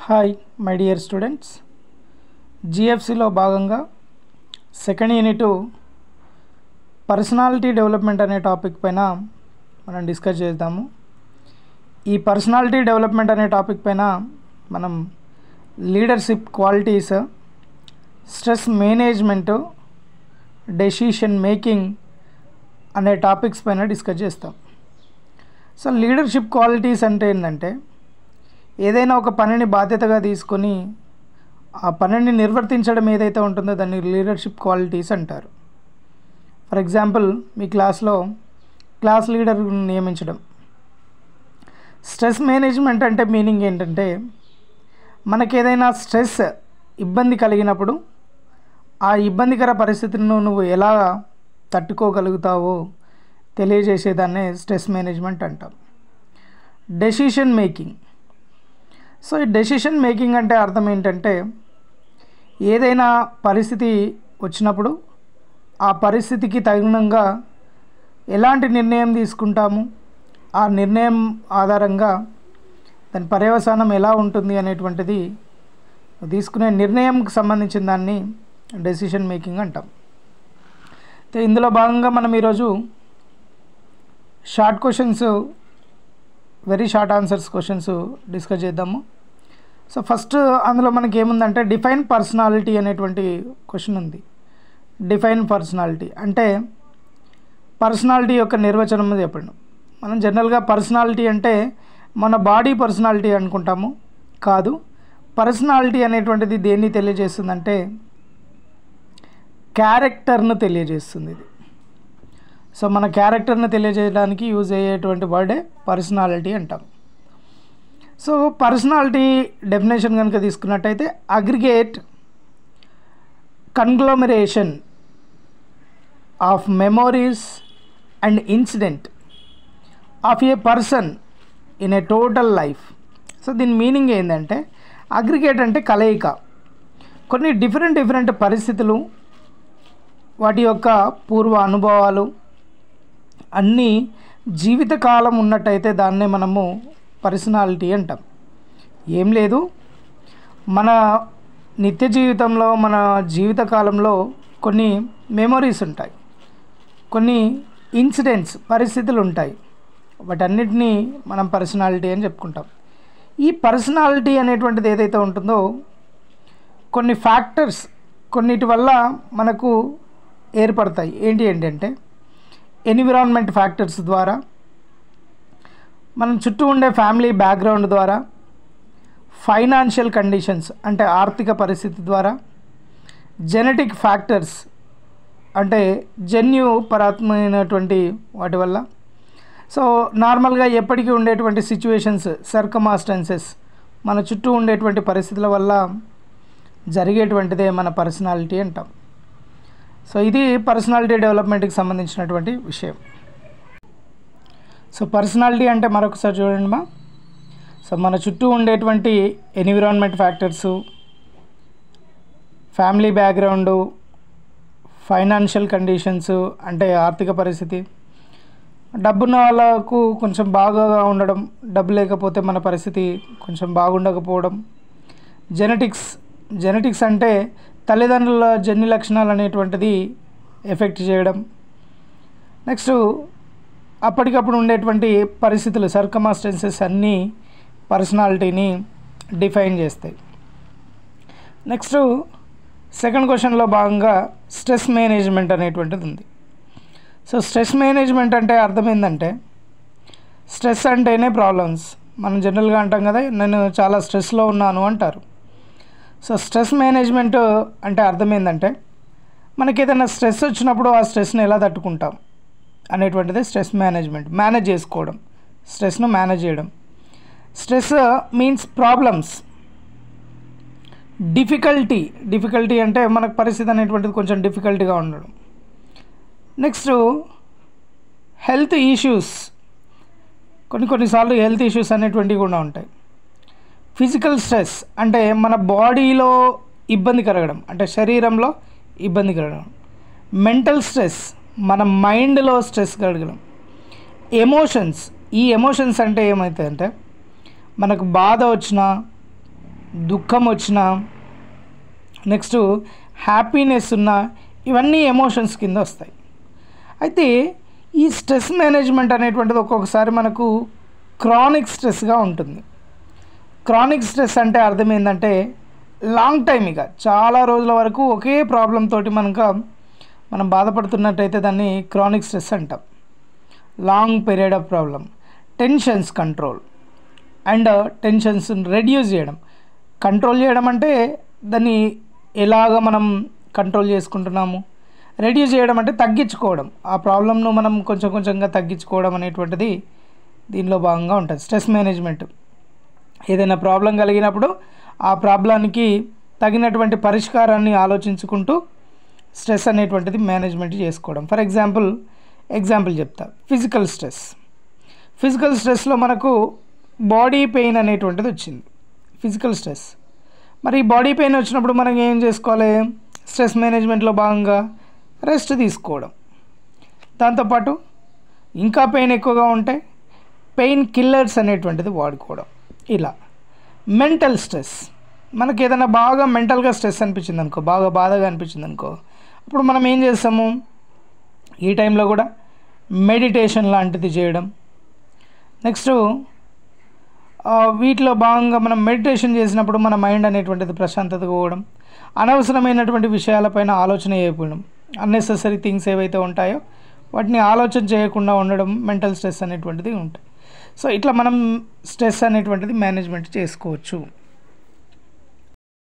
Hi my dear students, జిఎఫ్సిలో భాగంగా second unit personality development అనే topic పైన మనం డిస్కస్ చేద్దాము. ఈ పర్సనాలిటీ డెవలప్మెంట్ అనే టాపిక్ పైన మనం leadership qualities, stress management, decision making అనే టాపిక్స్ పైన డిస్కస్ చేస్తాం. సో లీడర్షిప్ క్వాలిటీస్ అంటే ఏంటంటే, ఏదైనా ఒక పనిని బాధ్యతగా తీసుకొని ఆ పనిని నిర్వర్తించడం ఏదైతే ఉంటుందో దాన్ని లీడర్షిప్ క్వాలిటీస్ అంటారు. ఫర్ ఎగ్జాంపుల్, మీ క్లాస్లో క్లాస్ లీడర్ నియమించడం. స్ట్రెస్ మేనేజ్మెంట్ అంటే మీనింగ్ ఏంటంటే, మనకేదైనా స్ట్రెస్, ఇబ్బంది కలిగినప్పుడు ఆ ఇబ్బందికర పరిస్థితులను నువ్వు ఎలా తట్టుకోగలుగుతావో తెలియజేసేదాన్నే స్ట్రెస్ మేనేజ్మెంట్ అంటాం. Decision making. సో ఈ డెసిషన్ మేకింగ్ అంటే అర్థం ఏంటంటే, ఏదైనా పరిస్థితి వచ్చినప్పుడు ఆ పరిస్థితికి తగినంగా ఎలాంటి నిర్ణయం తీసుకుంటాము, ఆ నిర్ణయం ఆధారంగా దాని పర్యవసానం ఎలా ఉంటుంది అనేటువంటిది తీసుకునే నిర్ణయంకి సంబంధించిన దాన్ని డెసిషన్ మేకింగ్ అంటాం. ఇందులో భాగంగా మనం ఈరోజు short questions, very short answers questions discuss చేద్దాము. సో ఫస్ట్ అందులో మనకి ఏముందంటే, డిఫైన్ పర్సనాలిటీ అనేటువంటి క్వశ్చన్ ఉంది. డిఫైన్ పర్సనాలిటీ అంటే పర్సనాలిటీ యొక్క నిర్వచనం చెప్పండి. మనం జనరల్గా పర్సనాలిటీ అంటే మన బాడీ పర్సనాలిటీ అనుకుంటాము. కాదు, పర్సనాలిటీ అనేటువంటిది దేన్ని తెలియజేస్తుందంటే క్యారెక్టర్ను తెలియజేస్తుంది. ఇది సో మన క్యారెక్టర్ను తెలియజేయడానికి యూజ్ అయ్యేటువంటి వర్డే పర్సనాలిటీ అంటాం. సో పర్సనాలిటీ డెఫినేషన్ కనుక తీసుకున్నట్టయితే, aggregate conglomeration of memories and incident of a person in a total life. So దీని మీనింగ్ ఏంటంటే, అగ్రిగేట్ అంటే కలయిక, కొన్ని డిఫరెంట్ పరిస్థితులు, వాటి యొక్క పూర్వ అనుభవాలు అన్నీ జీవితకాలం ఉన్నట్టయితే దాన్నే మనము పర్సనాలిటీ అంటాం. ఏం లేదు, మన నిత్య జీవితంలో, మన జీవితకాలంలో కొన్ని మెమొరీస్ ఉంటాయి, కొన్ని ఇన్సిడెంట్స్, పరిస్థితులు ఉంటాయి. వాటన్నిటినీ మనం పర్సనాలిటీ అని చెప్పుకుంటాం. ఈ పర్సనాలిటీ అనేటువంటిది ఏదైతే ఉంటుందో, కొన్ని ఫ్యాక్టర్స్, కొన్నిటి వల్ల మనకు ఏర్పడతాయి. ఏంటంటే, ఎన్విరాన్మెంట్ ఫ్యాక్టర్స్ ద్వారా, మనం చుట్టూ ఉండే ఫ్యామిలీ బ్యాక్గ్రౌండ్ ద్వారా, ఫైనాన్షియల్ కండిషన్స్ అంటే ఆర్థిక పరిస్థితి ద్వారా, జెనెటిక్ ఫ్యాక్టర్స్ అంటే జన్యుపరమైనటువంటి వాటి వల్ల, సో నార్మల్గా ఎప్పటికీ ఉండేటువంటి సిచ్యువేషన్స్, సర్కమాస్టెన్సెస్, మన చుట్టూ ఉండేటువంటి పరిస్థితుల వల్ల జరిగేటువంటిదే మన పర్సనాలిటీ అంటాం. సో ఇది పర్సనాలిటీ డెవలప్మెంట్కి సంబంధించినటువంటి విషయం. సో పర్సనాలిటీ అంటే మరొకసారి చూడండి సో మన చుట్టూ ఉండేటువంటి environment factors, family background, financial conditions అంటే ఆర్థిక పరిస్థితి, డబ్బున్న వాళ్ళకు కొంచెం బాగా ఉండడం, డబ్బు లేకపోతే మన పరిస్థితి కొంచెం బాగుండకపోవడం, జెనెటిక్స్ అంటే తల్లిదండ్రుల జన్యు లక్షణాలు అనేటువంటిది ఎఫెక్ట్ చేయడం. నెక్స్ట్ అప్పటికప్పుడు ఉండేటువంటి పరిస్థితులు, సర్కమాస్టెన్సెస్ అన్నీ పర్సనాలిటీని డిఫైన్ చేస్తాయి. నెక్స్ట్ సెకండ్ క్వశ్చన్లో భాగంగా స్ట్రెస్ మేనేజ్మెంట్ అనేటువంటిది ఉంది. సో స్ట్రెస్ మేనేజ్మెంట్ అంటే అర్థం ఏంటంటే, స్ట్రెస్ అంటేనే ప్రాబ్లమ్స్. మనం జనరల్గా అంటాం కదా, నేను చాలా స్ట్రెస్లో ఉన్నాను అంటారు. సో స్ట్రెస్ మేనేజ్మెంట్ అంటే అర్థం ఏంటంటే, మనకి ఏదైనా స్ట్రెస్ వచ్చినప్పుడు ఆ స్ట్రెస్ని ఎలా తట్టుకుంటాం అనేటువంటిది స్ట్రెస్ మేనేజ్మెంట్. మేనేజ్ చేసుకోవడం, స్ట్రెస్ను మేనేజ్ చేయడం. Stress means problems. డిఫికల్టీ అంటే మనకు పరిస్థితి అనేటువంటిది కొంచెం డిఫికల్ట్గా ఉండడం. నెక్స్ట్ హెల్త్ ఇష్యూస్, కొన్నిసార్లు హెల్త్ ఇష్యూస్ అనేటువంటివి కూడా ఉంటాయి. ఫిజికల్ స్ట్రెస్ అంటే మన బాడీలో ఇబ్బంది కలగడం, అంటే శరీరంలో ఇబ్బంది కలగడం. మెంటల్ స్ట్రెస్, మన మైండ్లో స్ట్రెస్ కలగడం. ఎమోషన్స్, ఈ ఎమోషన్స్ అంటే ఏమవుతాయంటే, మనకు బాధ వచ్చినా, దుఃఖం వచ్చినా, నెక్స్ట్ హ్యాపీనెస్ ఉన్నా, ఇవన్నీ ఎమోషన్స్ కింద వస్తాయి. అయితే ఈ స్ట్రెస్ మేనేజ్మెంట్ అనేటువంటిది ఒక్కొక్కసారి మనకు క్రానిక్ స్ట్రెస్గా ఉంటుంది. క్రానిక్ స్ట్రెస్ అంటే అర్థం ఏంటంటే లాంగ్ టైమ్, ఇక చాలా రోజుల వరకు ఒకే ప్రాబ్లం తోటి మనం బాధపడుతున్నట్టయితే దాన్ని క్రానిక్ స్ట్రెస్ అంటాం. Long period of problem. Tensions control and tensions reduce చేయడం. కంట్రోల్ చేయడం అంటే దాన్ని ఎలాగ మనం కంట్రోల్ చేసుకుంటున్నాము, రెడ్యూస్ చేయడం అంటే తగ్గించుకోవడం, ఆ ప్రాబ్లంను మనం కొంచెం కొంచెంగా తగ్గించుకోవడం అనేటువంటిది దీనిలో భాగంగా ఉంటుంది. స్ట్రెస్ మేనేజ్మెంట్, ఏదైనా ప్రాబ్లం కలిగినప్పుడు ఆ ప్రాబ్లానికి తగినటువంటి పరిష్కారాన్ని ఆలోచించుకుంటూ స్ట్రెస్ అనేటువంటిది మేనేజ్మెంట్ చేసుకోవడం. ఫర్ ఎగ్జాంపుల్ చెప్తా. ఫిజికల్ స్ట్రెస్లో మనకు బాడీ పెయిన్ అనేటువంటిది వచ్చింది. ఫిజికల్ స్ట్రెస్, మరి బాడీ పెయిన్ వచ్చినప్పుడు మనం ఏం చేసుకోవాలి? స్ట్రెస్ మేనేజ్మెంట్లో భాగంగా రెస్ట్ తీసుకోవడం. దాంతోపాటు ఇంకా పెయిన్ ఎక్కువగా ఉంటే పెయిన్ కిల్లర్స్ అనేటువంటిది వాడుకోవడం. ఇలా మెంటల్ స్ట్రెస్, మనకి ఏదైనా బాగా మెంటల్గా స్ట్రెస్ అనిపించింది అనుకో, బాగా బాధగా అనిపించింది అనుకో, అప్పుడు మనం ఏం చేస్తాము? ఈ టైంలో కూడా మెడిటేషన్ లాంటిది చేయడం. నెక్స్ట్ వీటిలో భాగంగా మనం మెడిటేషన్ చేసినప్పుడు మన మైండ్ అనేటువంటిది ప్రశాంతతగా పోవడం, అనవసరమైనటువంటి విషయాలపైన ఆలోచన చేయకపోవడం, అన్నెసెసరీ థింగ్స్ ఏవైతే ఉంటాయో వాటిని ఆలోచన చేయకుండా ఉండడం, మెంటల్ స్ట్రెస్ అనేటువంటిది ఉంటాయి. సో ఇట్లా మనం స్ట్రెస్ అనేటువంటిది మేనేజ్మెంట్ చేసుకోవచ్చు.